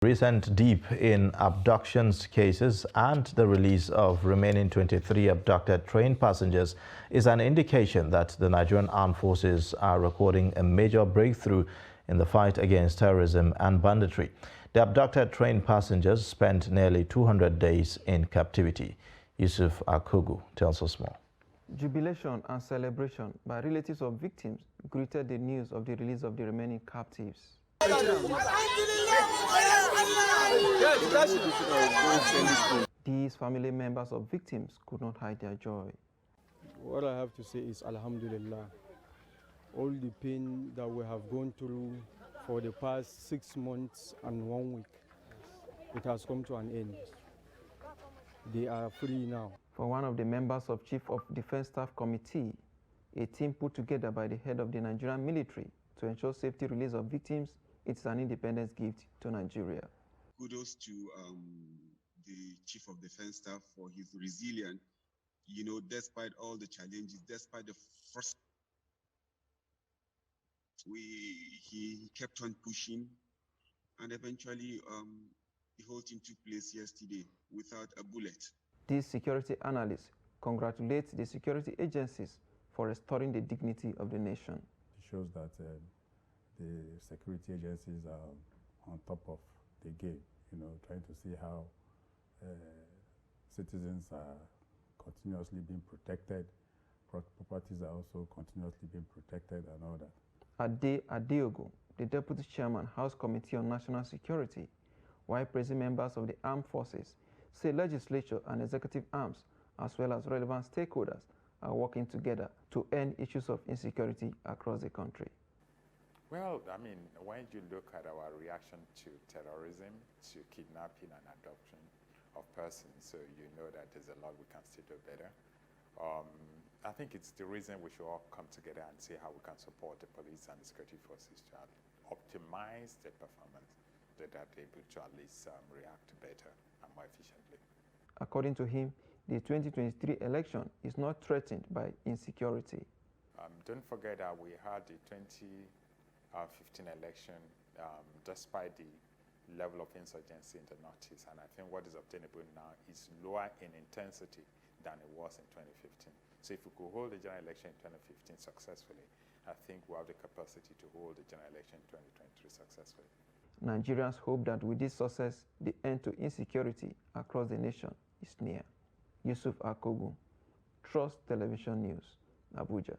Recent deep in abductions cases and the release of remaining 23 abducted train passengers is an indication that the Nigerian Armed Forces are recording a major breakthrough in the fight against terrorism and banditry. The abducted train passengers spent nearly 200 days in captivity. Yusuf Akogu tells us more. Jubilation and celebration by relatives of victims greeted the news of the release of the remaining captives. These family members of victims could not hide their joy. What I have to say is Alhamdulillah. All the pain that we have gone through for the past 6 months and 1 week, it has come to an end. They are free now. For one of the members of Chief of Defense Staff Committee, a team put together by the head of the Nigerian military to ensure safety release of victims, it's an independence gift to Nigeria. Kudos to the Chief of Defense Staff for his resilience. You know, despite all the challenges, despite the first, he kept on pushing, and eventually the whole thing took place yesterday without a bullet. These security analysts congratulate the security agencies for restoring the dignity of the nation. It shows that the security agencies are on top of the game, trying to see how citizens are continuously being protected, properties are also continuously being protected and all that. Ade Adeogun, the Deputy Chairman, House Committee on National Security, while praising members of the armed forces, say legislature and executive arms, as well as relevant stakeholders, are working together to end issues of insecurity across the country. Well, I mean, when you look at our reaction to terrorism, to kidnapping and abduction of persons, so you know that there's a lot we can still do better. I think it's the reason we should all come together and see how we can support the police and the security forces to optimize their performance, so that they're able to at least react better and more efficiently. According to him, the 2023 election is not threatened by insecurity. Don't forget that we had the 2015 election despite the level of insurgency in the Northeast, and I think what is obtainable now is lower in intensity than it was in 2015. So if we could hold the general election in 2015 successfully, I think we have the capacity to hold the general election in 2023 successfully. Nigerians hope that with this success, the end to insecurity across the nation is near. Yusuf Akogu, Trust Television News, Abuja.